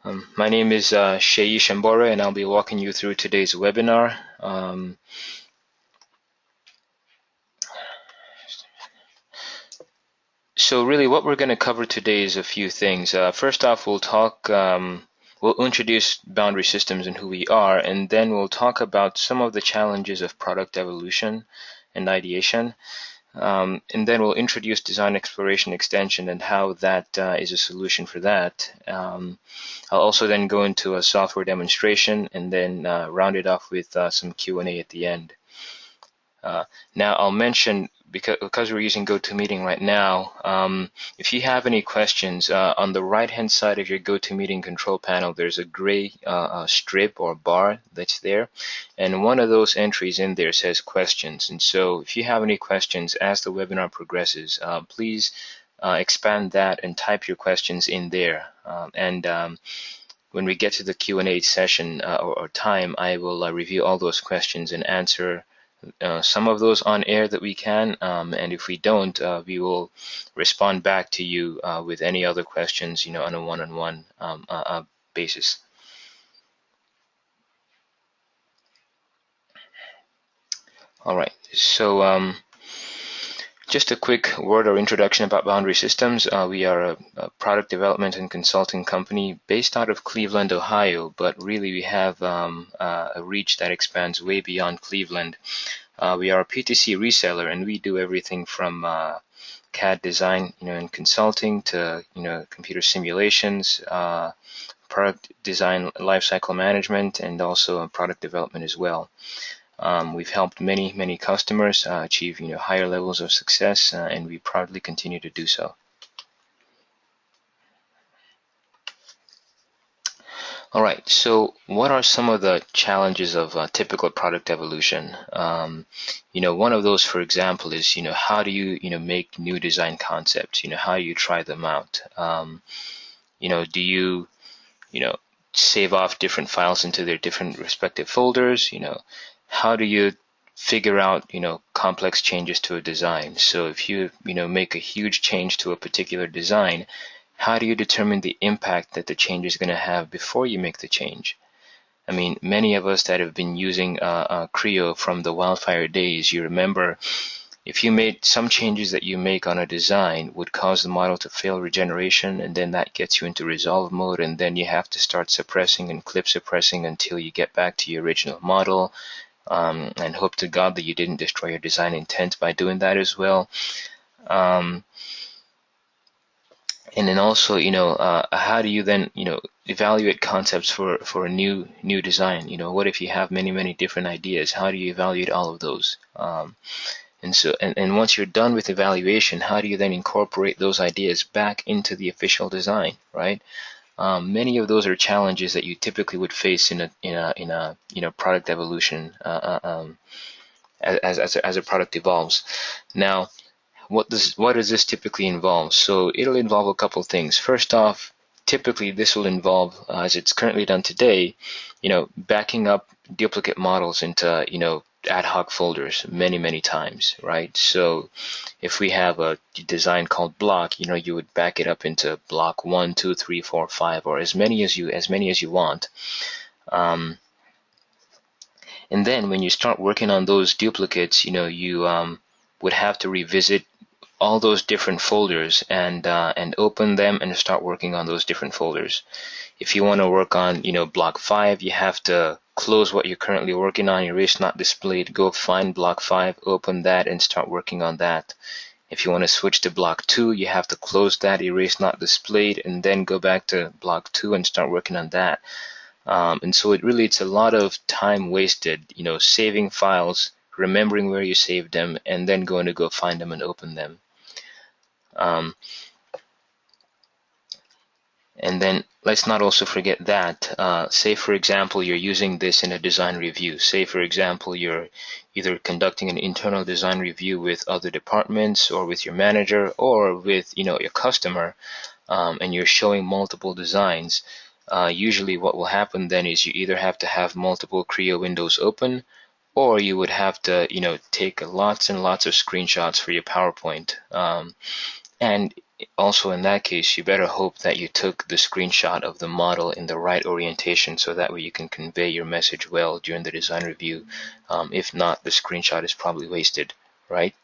My name is Sheyi Shambora, and I'll be walking you through today's webinar. So really what we're going to cover today is a few things. First off, we'll introduce boundary systems and who we are, and then we'll talk about some of the challenges of product evolution and ideation. And then we'll introduce Design Exploration Extension and how that is a solution for that. I'll also then go into a software demonstration and then round it off with some Q&A at the end. Now I'll mention, because we're using GoToMeeting right now, if you have any questions, on the right-hand side of your GoToMeeting control panel, there's a gray strip or bar that's there, and one of those entries in there says questions. And so if you have any questions as the webinar progresses, please expand that and type your questions in there. When we get to the Q&A session or time, I will review all those questions and answer some of those on air that we can, and if we don't, we will respond back to you with any other questions, on a one-on-one basis. All right, so just a quick word or introduction about Boundary Systems. We are a product development and consulting company based out of Cleveland, Ohio, but really we have a reach that expands way beyond Cleveland. We are a PTC reseller, and we do everything from CAD design, and consulting to, computer simulations, product design lifecycle management, and also product development as well. We've helped many customers achieve, higher levels of success, and we proudly continue to do so. All right, so what are some of the challenges of typical product evolution? One of those, for example, is, how do you, make new design concepts? How do you try them out? Do you, save off different files into their different respective folders? How do you figure out, complex changes to a design? So if you, make a huge change to a particular design, how do you determine the impact that the change is going to have before you make the change? I mean, many of us that have been using Creo from the wildfire days, you remember if you made some changes that you make on a design would cause the model to fail regeneration, and then that gets you into resolve mode, and then you have to start suppressing and clip suppressing until you get back to your original model, and hope to God that you didn't destroy your design intent by doing that as well. And then also, how do you then, evaluate concepts for a new design? What if you have many different ideas? How do you evaluate all of those? And once you're done with evaluation, how do you then incorporate those ideas back into the official design, right? Many of those are challenges that you typically would face in a product evolution as a product evolves. Now, what does this typically involve? So it'll involve a couple things. First off, typically this will involve, as it's currently done today, backing up duplicate models into, ad hoc folders many times, right? So if we have a design called block, you would back it up into block 1, 2, 3, 4, 5, or as many as you want. And then when you start working on those duplicates, you would have to revisit all those different folders and open them and start working on those different folders. If you want to work on, block 5, you have to close what you're currently working on, erase not displayed, go find block 5, open that, and start working on that. If you want to switch to block 2, you have to close that, erase not displayed, and then go back to block 2 and start working on that. And so it's a lot of time wasted, saving files, remembering where you saved them, and then going to go find them and open them. And then let's not also forget that, say for example, you're using this in a design review. Say for example, you're either conducting an internal design review with other departments or with your manager or with, your customer, and you're showing multiple designs. Usually what will happen then is you either have to have multiple Creo windows open, or you would have to, take lots and lots of screenshots for your PowerPoint. And also in that case, you better hope that you took the screenshot of the model in the right orientation so that way you can convey your message well during the design review. If not, the screenshot is probably wasted, right?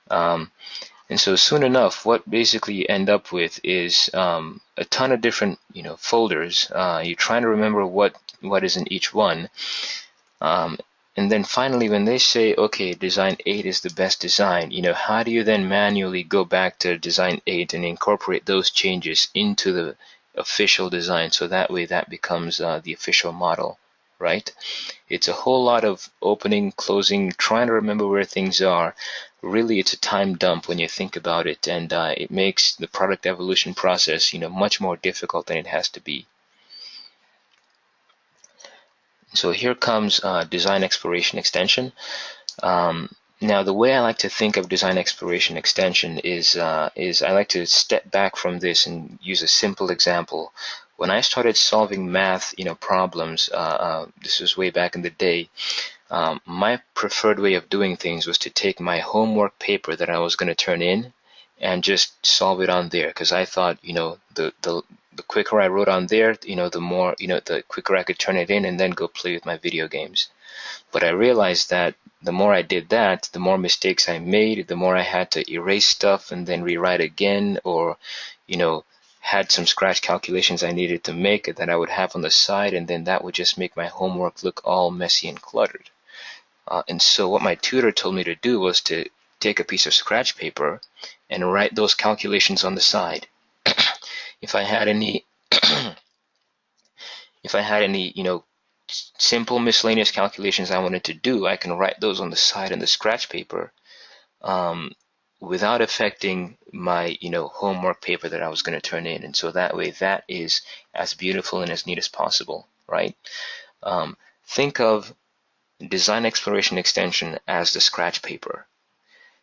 And so soon enough, what basically you end up with is a ton of different, folders. You're trying to remember what is in each one. And then finally, when they say, okay, design 8 is the best design, how do you then manually go back to design 8 and incorporate those changes into the official design so that way that becomes the official model, right? It's a whole lot of opening, closing, trying to remember where things are. Really, it's a time dump when you think about it, and it makes the product evolution process, much more difficult than it has to be. So here comes Design Exploration Extension. Now, the way I like to think of Design Exploration Extension is I like to step back from this and use a simple example. When I started solving math, problems, this was way back in the day. My preferred way of doing things was to take my homework paper that I was going to turn in and just solve it on there, because I thought, the quicker I wrote on there, the more, the quicker I could turn it in and then go play with my video games. But I realized that the more I did that, the more mistakes I made, the more I had to erase stuff and then rewrite again, or, had some scratch calculations I needed to make that I would have on the side, and then that would just make my homework look all messy and cluttered. And so what my tutor told me to do was to take a piece of scratch paper and write those calculations on the side. If I had any simple miscellaneous calculations I wanted to do, I can write those on the side in the scratch paper without affecting my homework paper that I was going to turn in. And so that way that is as beautiful and as neat as possible, right? Think of Design Exploration Extension as the scratch paper.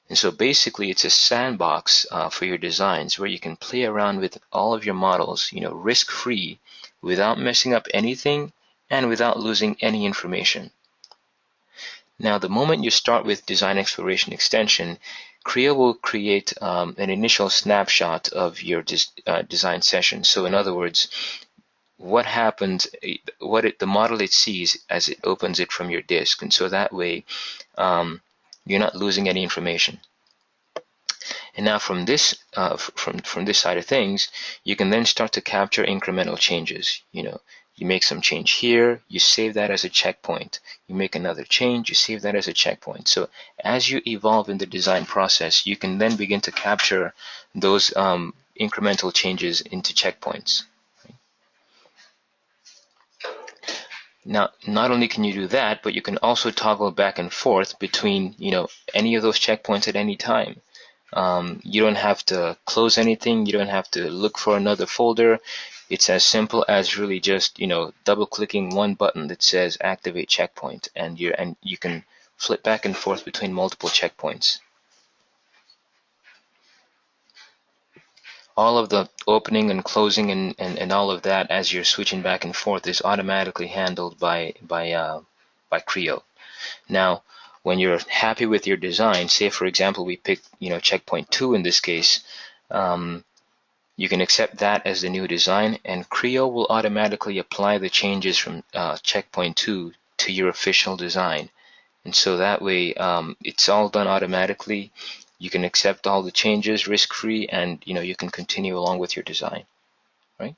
And so basically it's a sandbox for your designs where you can play around with all of your models, risk-free, without messing up anything and without losing any information. Now, the moment you start with Design Exploration Extension, Creo will create an initial snapshot of your design session. So in other words, what happens, the model it sees as it opens it from your disk. And so that way, you're not losing any information. And now from this from this side of things, you can then start to capture incremental changes. You make some change here, you save that as a checkpoint. You make another change, you save that as a checkpoint. So as you evolve in the design process, you can then begin to capture those incremental changes into checkpoints. Now, not only can you do that, but you can also toggle back and forth between, any of those checkpoints at any time. You don't have to close anything. You don't have to look for another folder. It's as simple as really just, double-clicking one button that says Activate Checkpoint, and you can flip back and forth between multiple checkpoints. All of the opening and closing and all of that as you're switching back and forth is automatically handled by Creo. Now, when you're happy with your design, say for example we picked checkpoint 2 in this case, you can accept that as the new design, and Creo will automatically apply the changes from checkpoint 2 to your official design. And so that way it's all done automatically. You can accept all the changes risk-free, and you can continue along with your design, right?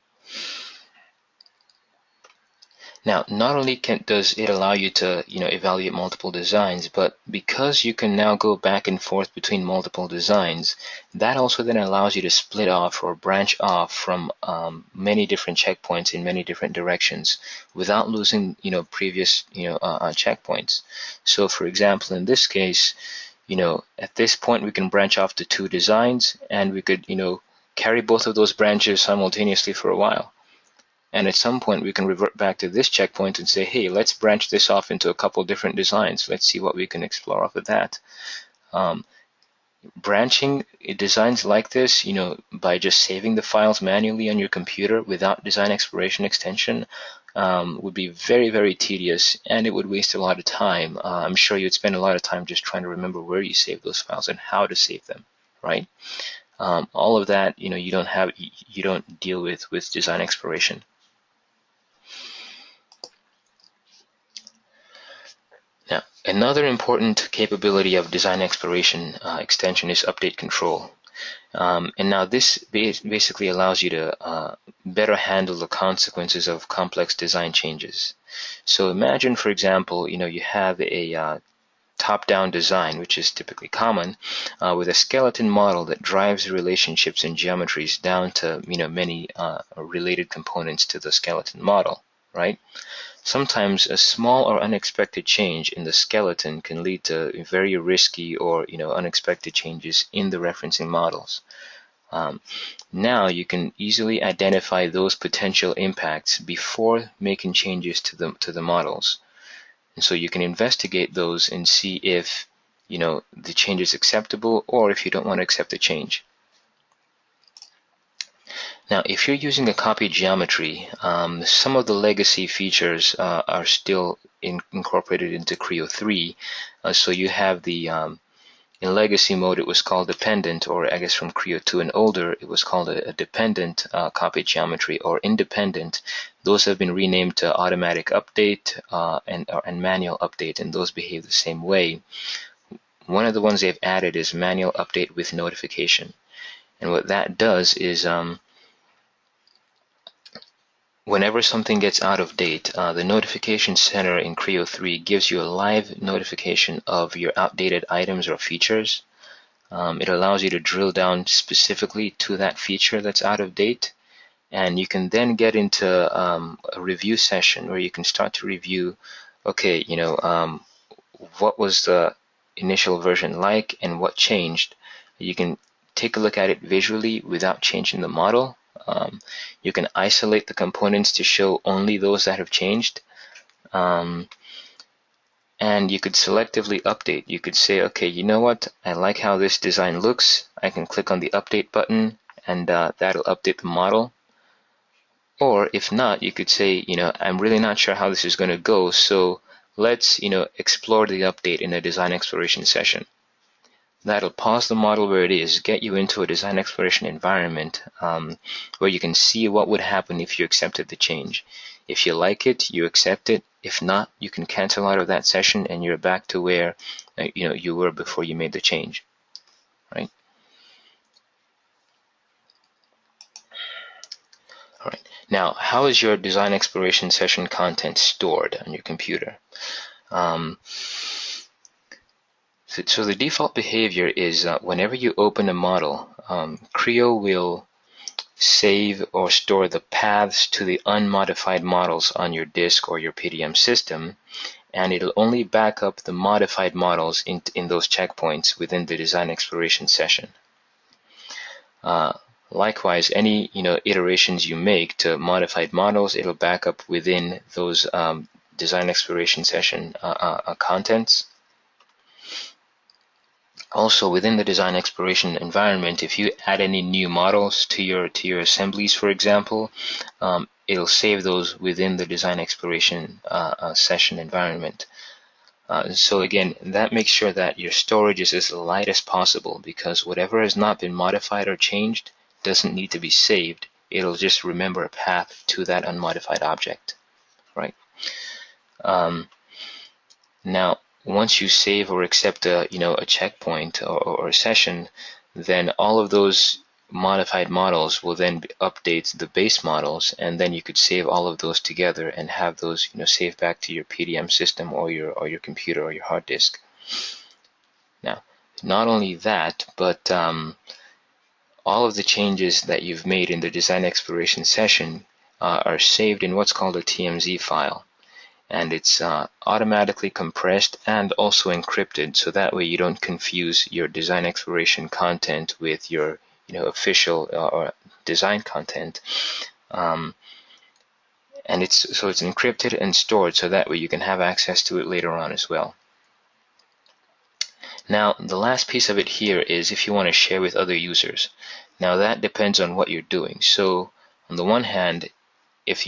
Now, not only does it allow you to evaluate multiple designs, but because you can now go back and forth between multiple designs, that also then allows you to split off or branch off from many different checkpoints in many different directions without losing previous checkpoints. So for example, in this case, at this point we can branch off to 2 designs, and we could carry both of those branches simultaneously for a while. And at some point we can revert back to this checkpoint and say, hey, let's branch this off into a couple different designs. Let's see what we can explore off of that. Branching designs like this, by just saving the files manually on your computer without Design Exploration Extension would be very, very tedious, and it would waste a lot of time. I'm sure you'd spend a lot of time just trying to remember where you save those files and how to save them, right? All of that, you don't deal with design exploration. Now, another important capability of design exploration extension is update control. And now this basically allows you to better handle the consequences of complex design changes. So imagine, for example, you have a top-down design, which is typically common, with a skeleton model that drives relationships and geometries down to many related components to the skeleton model, right? Sometimes a small or unexpected change in the skeleton can lead to very risky or unexpected changes in the referencing models. Now you can easily identify those potential impacts before making changes to the models. And so you can investigate those and see if the change is acceptable or if you don't want to accept the change. Now, if you're using a copy geometry, some of the legacy features are still incorporated into Creo 3. So you have the, in legacy mode, it was called dependent, or I guess from Creo 2 and older, it was called a dependent copy geometry, or independent. Those have been renamed to automatic update and manual update, and those behave the same way. One of the ones they've added is manual update with notification. And what that does is whenever something gets out of date, the notification center in Creo 3 gives you a live notification of your outdated items or features. It allows you to drill down specifically to that feature that's out of date, and you can then get into a review session where you can start to review, okay, what was the initial version like and what changed. You can take a look at it visually without changing the model. You can isolate the components to show only those that have changed. And you could selectively update. You could say, okay, you know what? I like how this design looks. I can click on the update button and that'll update the model. Or if not, you could say, I'm really not sure how this is going to go, so let's, explore the update in a design exploration session. That'll pause the model where it is, get you into a design exploration environment where you can see what would happen if you accepted the change. If you like it, you accept it. If not, you can cancel out of that session and you're back to where you were before you made the change, right? All right. Now, how is your design exploration session content stored on your computer? So the default behavior is whenever you open a model, Creo will save or store the paths to the unmodified models on your disk or your PDM system, and it'll only back up the modified models in those checkpoints within the design exploration session. Likewise, any iterations you make to modified models, it'll back up within those design exploration session contents. Also, within the design exploration environment, if you add any new models to your assemblies, for example, it'll save those within the design exploration session environment. So again, that makes sure that your storage is as light as possible, because whatever has not been modified or changed doesn't need to be saved. It'll just remember a path to that unmodified object, right? Now, once you save or accept a checkpoint or a session, then all of those modified models will then update the base models, and then you could save all of those together and have those saved back to your PDM system or your computer or your hard disk. Now, not only that, but all of the changes that you've made in the design exploration session are saved in what's called a TMZ file. And it's automatically compressed and also encrypted, so that way you don't confuse your design exploration content with your official or design content. And it's encrypted and stored, so that way you can have access to it later on as well. Now, the last piece of it here is if you want to share with other users. Now, that depends on what you're doing. So on the one hand, if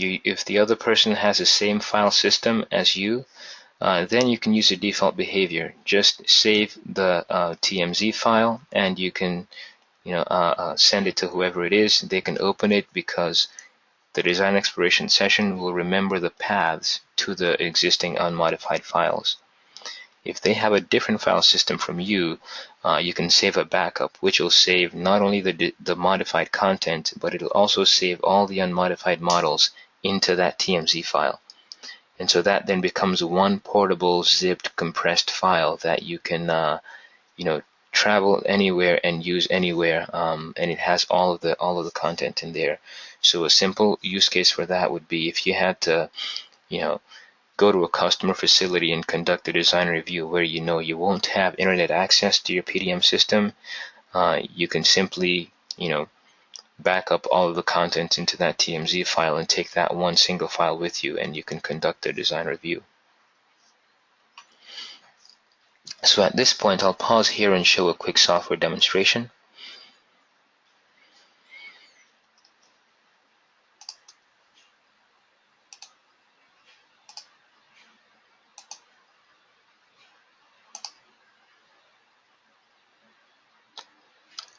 the other person has the same file system as you, then you can use the default behavior. Just save the TMZ file, and you can send it to whoever it is. They can open it because the design exploration session will remember the paths to the existing unmodified files. If they have a different file system from you, you can save a backup, which will save not only the modified content, but it'll also save all the unmodified models into that TMZ file. And so that then becomes one portable, zipped, compressed file that you can, travel anywhere and use anywhere, and it has all of the content in there. So a simple use case for that would be if you had to, go to a customer facility and conduct a design review where you won't have internet access to your PDM system. You can simply, back up all of the content into that TMZ file and take that one single file with you, and you can conduct a design review. So at this point, I'll pause here and show a quick software demonstration.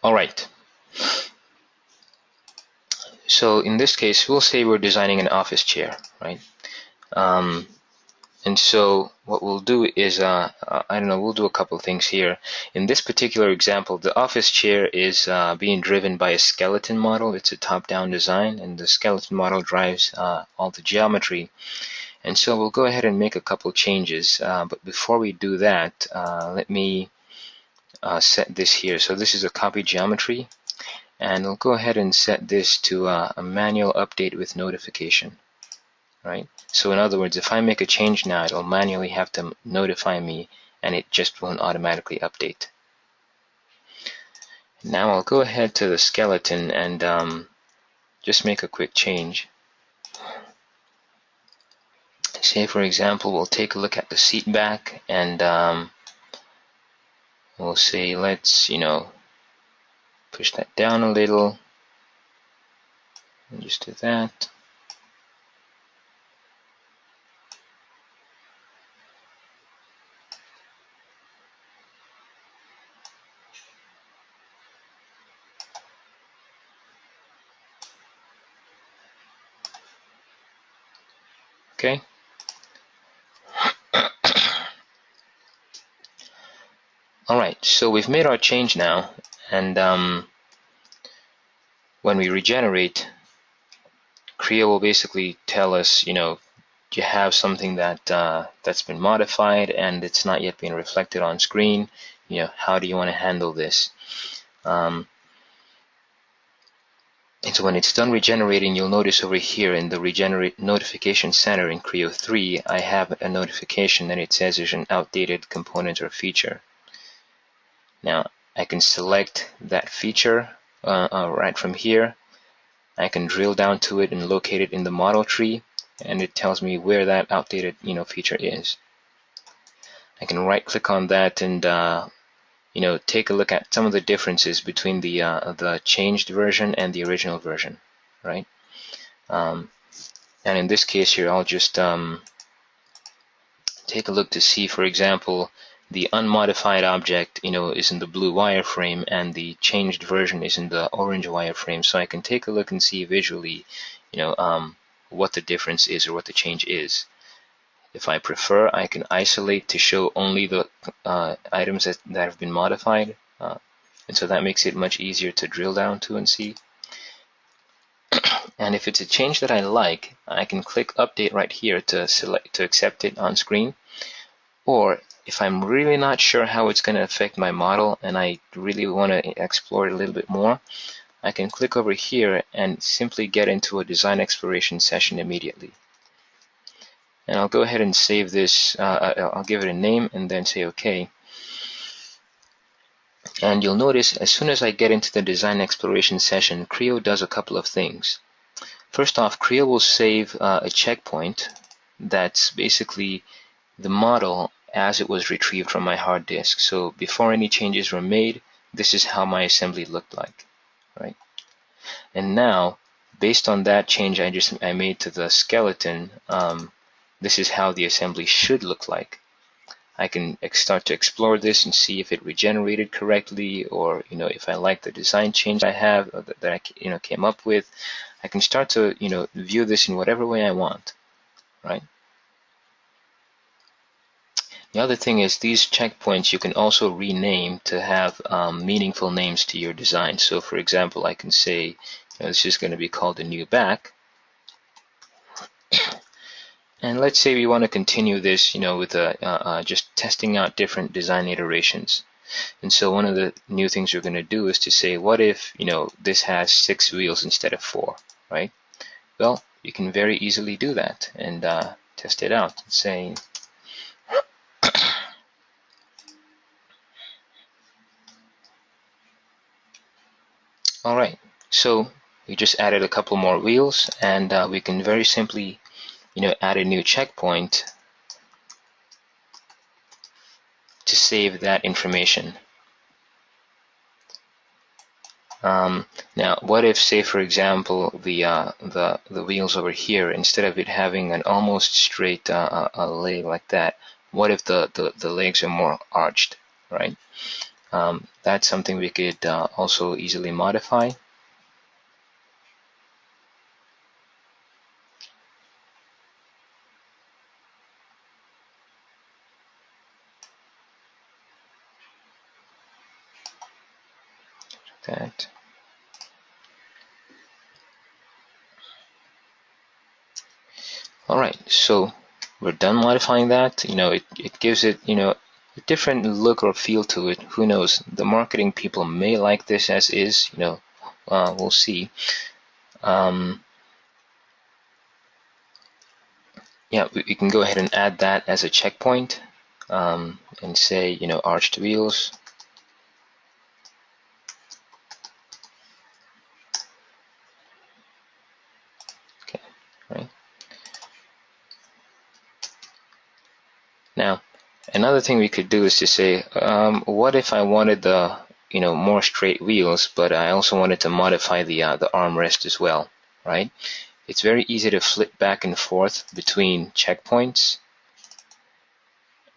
All right. So in this case, we'll say we're designing an office chair, right? And so what we'll do is, we'll do a couple of things here. In this particular example, the office chair is being driven by a skeleton model. It's a top-down design, and the skeleton model drives all the geometry. And so we'll go ahead and make a couple changes. But before we do that, let me set this here. So this is a copy geometry, and we'll go ahead and set this to a manual update with notification. Right? So in other words, if I make a change now, it'll manually have to notify me, and it just won't automatically update. Now I'll go ahead to the skeleton and just make a quick change. Say, for example, we'll take a look at the seat back, and we'll say, let's, push that down a little, and just do that. Okay. All right, so we've made our change now, and when we regenerate, Creo will basically tell us, you have something that's been modified and it's not yet being reflected on screen. How do you want to handle this? And so when it's done regenerating, you'll notice over here in the Regenerate Notification Center in Creo 3, I have a notification and it says there's an outdated component or feature. Now, I can select that feature right from here. I can drill down to it and locate it in the model tree, and it tells me where that outdated feature is. I can right-click on that and take a look at some of the differences between the changed version and the original version, right? And in this case here, I'll just take a look to see, for example, the unmodified object, is in the blue wireframe, and the changed version is in the orange wireframe. So I can take a look and see visually, what the difference is or what the change is. If I prefer, I can isolate to show only the items that have been modified, and so that makes it much easier to drill down to and see. And if it's a change that I like, I can click Update right here to accept it on screen. Or if I'm really not sure how it's going to affect my model and I really want to explore it a little bit more, I can click over here and simply get into a design exploration session immediately. And I'll go ahead and save this. I'll give it a name and then say OK. And you'll notice as soon as I get into the design exploration session, Creo does a couple of things. First off, Creo will save a checkpoint that's basically the model as it was retrieved from my hard disk. So before any changes were made, this is how my assembly looked like, right? And now, based on that change I made to the skeleton, this is how the assembly should look like. I can start to explore this and see if it regenerated correctly, or if I like the design change I have, or that I came up with. I can start to view this in whatever way I want, right? The other thing is these checkpoints you can also rename to have meaningful names to your design. So for example, I can say this is going to be called a new back. And let's say we want to continue this, with just testing out different design iterations. And so one of the new things we're going to do is to say, what if, this has 6 wheels instead of 4, right? Well, you can very easily do that and test it out. Saying, all right, so we just added a couple more wheels, and we can very simply add a new checkpoint to save that information. Now, what if, say, for example, the wheels over here, instead of it having an almost straight leg like that, what if the legs are more arched, right? That's something we could also easily modify. That. All right, so we're done modifying that. It gives it, a different look or feel to it. Who knows? The marketing people may like this as is. We'll see. Yeah, we can go ahead and add that as a checkpoint, and say, arched wheels. Okay, right. Now, another thing we could do is to say, what if I wanted the more straight wheels, but I also wanted to modify the armrest as well, right? It's very easy to flip back and forth between checkpoints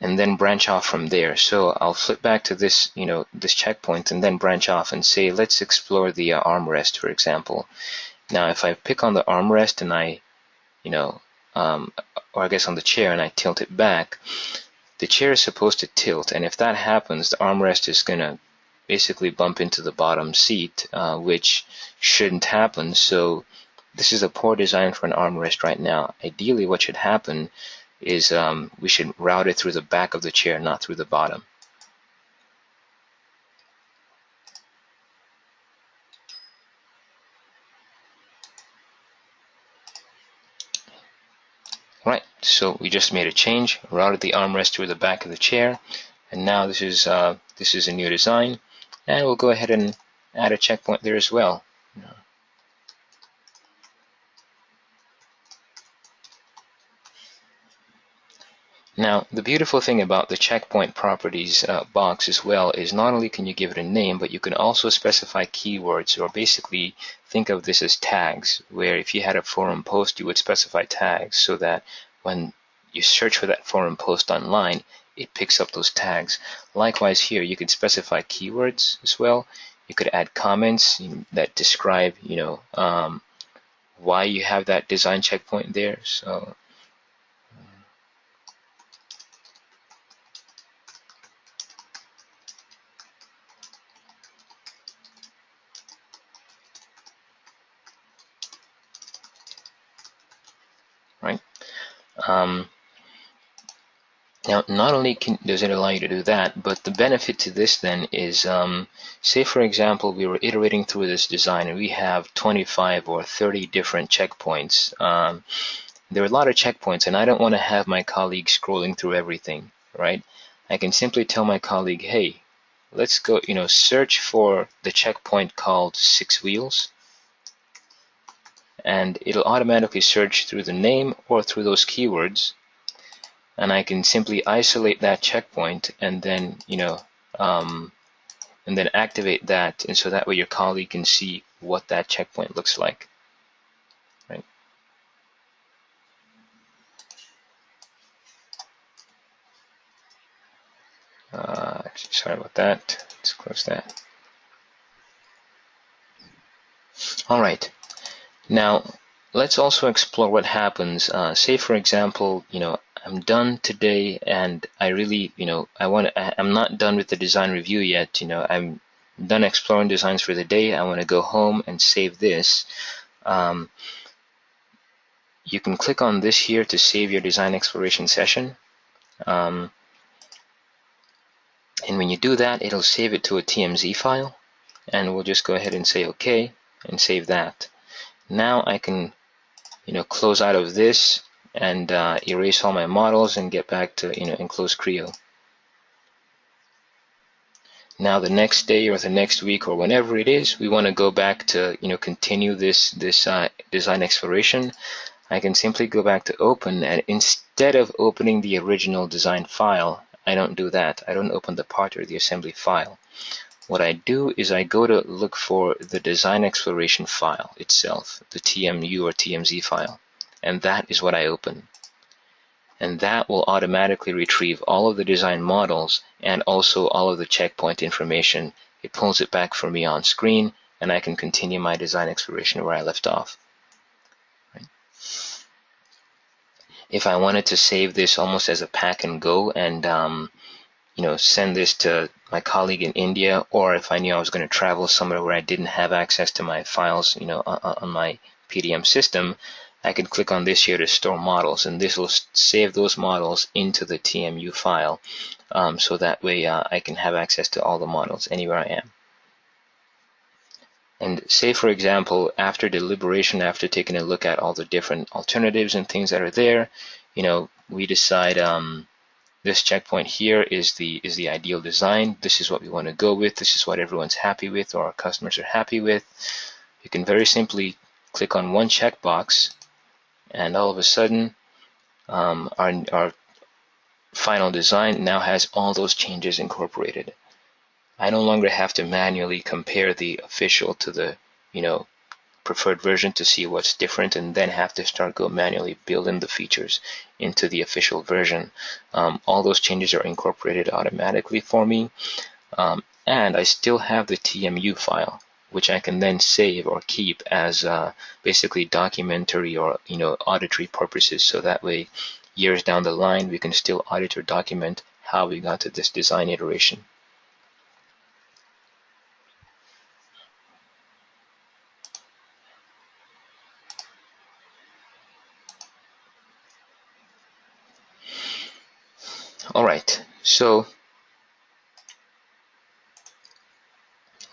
and then branch off from there. So I'll flip back to this this checkpoint and then branch off and say, let's explore the armrest, for example. Now, if I pick on the armrest and I or I guess on the chair, and I tilt it back, the chair is supposed to tilt, and if that happens, the armrest is going to basically bump into the bottom seat, which shouldn't happen. So this is a poor design for an armrest right now. Ideally, what should happen is we should route it through the back of the chair, not through the bottom. Right, so we just made a change, routed the armrest through the back of the chair, and now this is a new design, and we'll go ahead and add a checkpoint there as well. Now, the beautiful thing about the checkpoint properties box as well is not only can you give it a name, but you can also specify keywords, or basically think of this as tags, where if you had a forum post, you would specify tags so that when you search for that forum post online, it picks up those tags. Likewise here, you can specify keywords as well. You could add comments that describe, why you have that design checkpoint there. So right. Now, not only does it allow you to do that, but the benefit to this then is, say for example, we were iterating through this design and we have 25 or 30 different checkpoints. There are a lot of checkpoints, and I don't want to have my colleague scrolling through everything, right? I can simply tell my colleague, hey, let's go, search for the checkpoint called 6 wheels, and it'll automatically search through the name or through those keywords. And I can simply isolate that checkpoint and then, and then activate that, and so that way your colleague can see what that checkpoint looks like, right? Sorry about that. Let's close that. All right. Now, let's also explore what happens. Say, for example, I'm done today, and I really, I'm not done with the design review yet. I'm done exploring designs for the day. I want to go home and save this. You can click on this here to save your design exploration session. And when you do that, it'll save it to a TMZ file. And we'll just go ahead and say OK and save that. Now I can close out of this and erase all my models and get back to and close Creo. Now the next day or the next week or whenever it is, we want to go back to continue this design exploration. I can simply go back to open, and instead of opening the original design file, I don't do that. I don't open the part or the assembly file. What I do is I go to look for the design exploration file itself, the TMU or TMZ file, and that is what I open. And that will automatically retrieve all of the design models and also all of the checkpoint information. It pulls it back for me on screen, and I can continue my design exploration where I left off. Right. If I wanted to save this almost as a pack and go and send this to my colleague in India, or if I knew I was going to travel somewhere where I didn't have access to my files, on my PDM system, I could click on this here to store models, and this will save those models into the TMU file, so that way I can have access to all the models anywhere I am. And say, for example, after deliberation, after taking a look at all the different alternatives and things that are there, we decide this checkpoint here is the ideal design. This is what we want to go with. This is what everyone's happy with, or our customers are happy with. You can very simply click on one checkbox, and all of a sudden, our final design now has all those changes incorporated. I no longer have to manually compare the official to the preferred version to see what's different, and then have to go manually building the features into the official version. All those changes are incorporated automatically for me, and I still have the TMU file, which I can then save or keep as basically documentary or auditory purposes, so that way years down the line we can still audit or document how we got to this design iteration. All right, so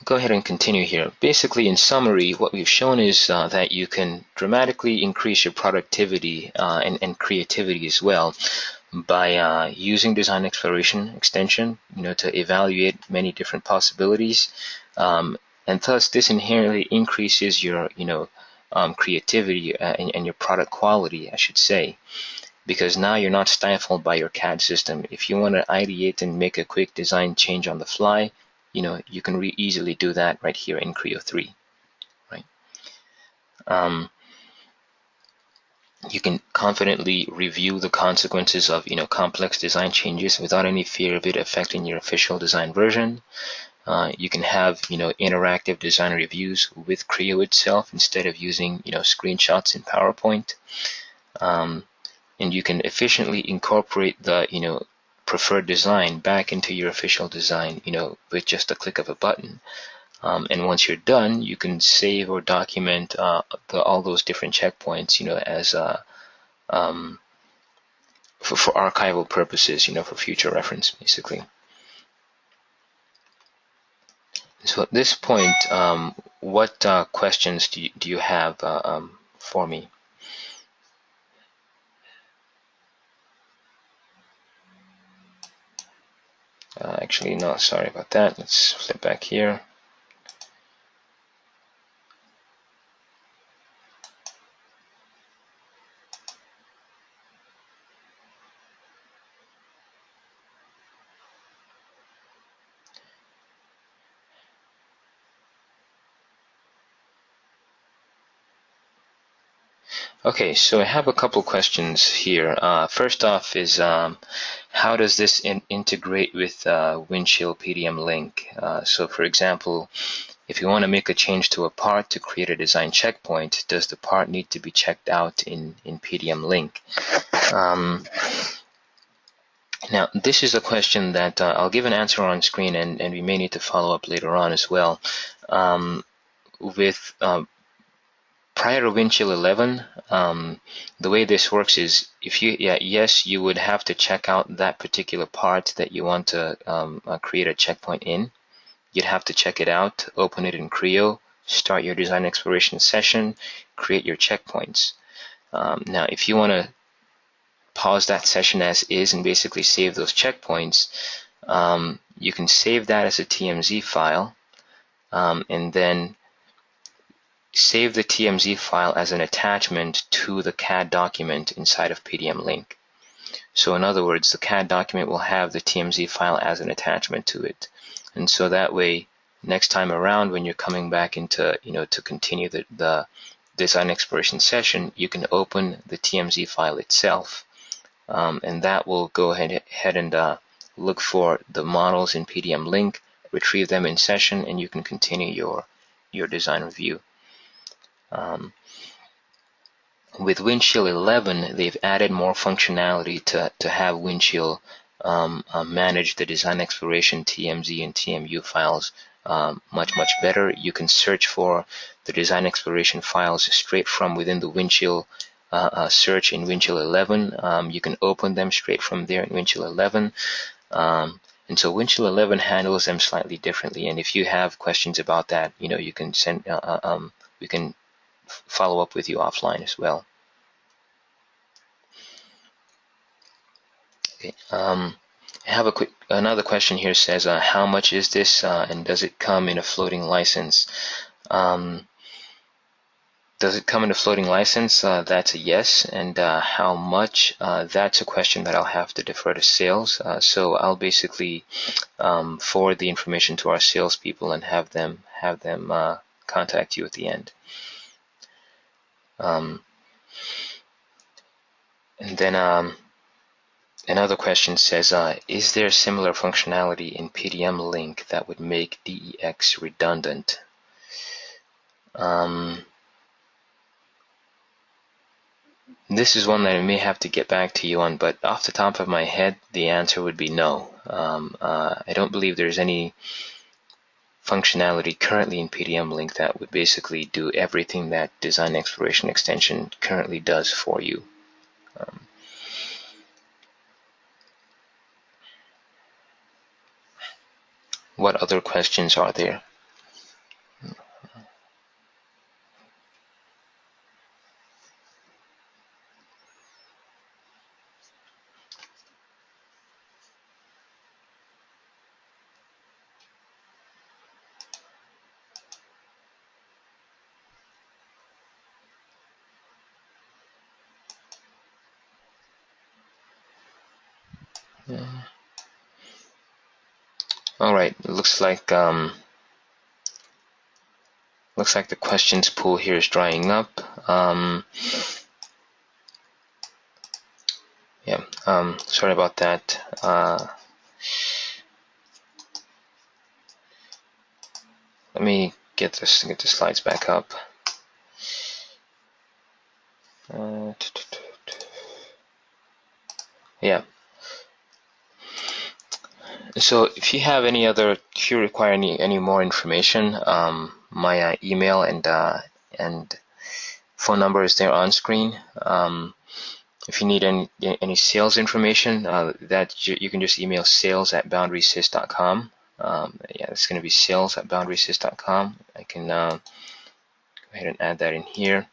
go ahead and continue here. Basically, in summary, what we've shown is that you can dramatically increase your productivity and creativity as well by using Design Exploration Extension, to evaluate many different possibilities, and thus this inherently increases your, creativity and your product quality, I should say, because now you're not stifled by your CAD system. If you want to ideate and make a quick design change on the fly, you can easily do that right here in Creo 3, right? You can confidently review the consequences of complex design changes without any fear of it affecting your official design version. You can have interactive design reviews with Creo itself instead of using screenshots in PowerPoint. And you can efficiently incorporate the preferred design back into your official design with just a click of a button. And once you're done, you can save or document all those different checkpoints as for archival purposes, for future reference, basically. So at this point, what questions do you have for me? Actually, no, sorry about that. Let's flip back here. Okay, so I have a couple questions here. First off is how does this integrate with Windchill PDM Link? So for example, if you want to make a change to a part to create a design checkpoint, does the part need to be checked out in PDM Link? Now, this is a question that I'll give an answer on screen, and we may need to follow up later on as well. With prior to Windchill 11, the way this works is if you, yes, you would have to check out that particular part that you want to create a checkpoint in. You'd have to check it out, open it in Creo, start your design exploration session, create your checkpoints. Now, if you want to pause that session as is and basically save those checkpoints, you can save that as a TMZ file, and then save the TMZ file as an attachment to the CAD document inside of PDM Link. So in other words, the CAD document will have the TMZ file as an attachment to it. And so that way, next time around when you're coming back into, to continue the design exploration session, you can open the TMZ file itself. And that will go ahead and look for the models in PDM Link, retrieve them in session, and you can continue your design review. With Windchill 11, they've added more functionality to have Windchill manage the design exploration TMZ and TMU files much better. You can search for the design exploration files straight from within the Windchill search in Windchill 11. You can open them straight from there in Windchill 11. And so Windchill 11 handles them slightly differently. And if you have questions about that, you can send. We can follow up with you offline as well. Okay. I have another question here. Says how much is this and does it come in a floating license? Does it come in a floating license? That's a yes. And how much? That's a question that I'll have to defer to sales. So I'll basically forward the information to our salespeople and have them contact you at the end. And then another question says, is there similar functionality in PDM Link that would make DEX redundant? This is one that I may have to get back to you on, but off the top of my head, the answer would be no. I don't believe there's any functionality currently in PDM Link that would basically do everything that Design Exploration Extension currently does for you. What other questions are there? All right, it looks like the questions pool here is drying up. Sorry about that. Let me get the slides back up. Yeah. So if you require any more information, my email and phone number is there on screen. If you need any sales information, that you can just email sales@boundarysys.com. It's going to be sales@boundarysys.com. I can go ahead and add that in here.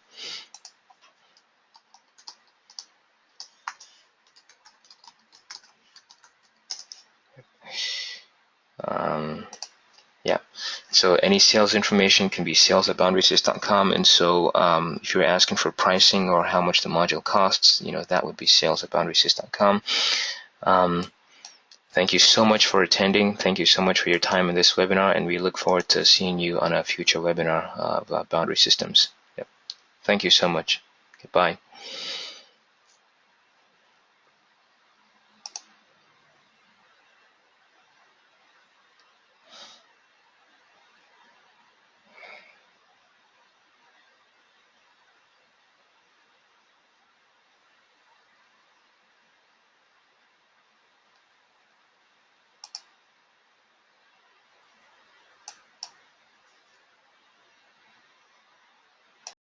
So any sales information can be sales@boundarysys.com, and so if you're asking for pricing or how much the module costs, that would be sales@boundarysys.com. Thank you so much for attending. Thank you so much for your time in this webinar, and we look forward to seeing you on a future webinar of Boundary Systems. Yep. Thank you so much. Goodbye.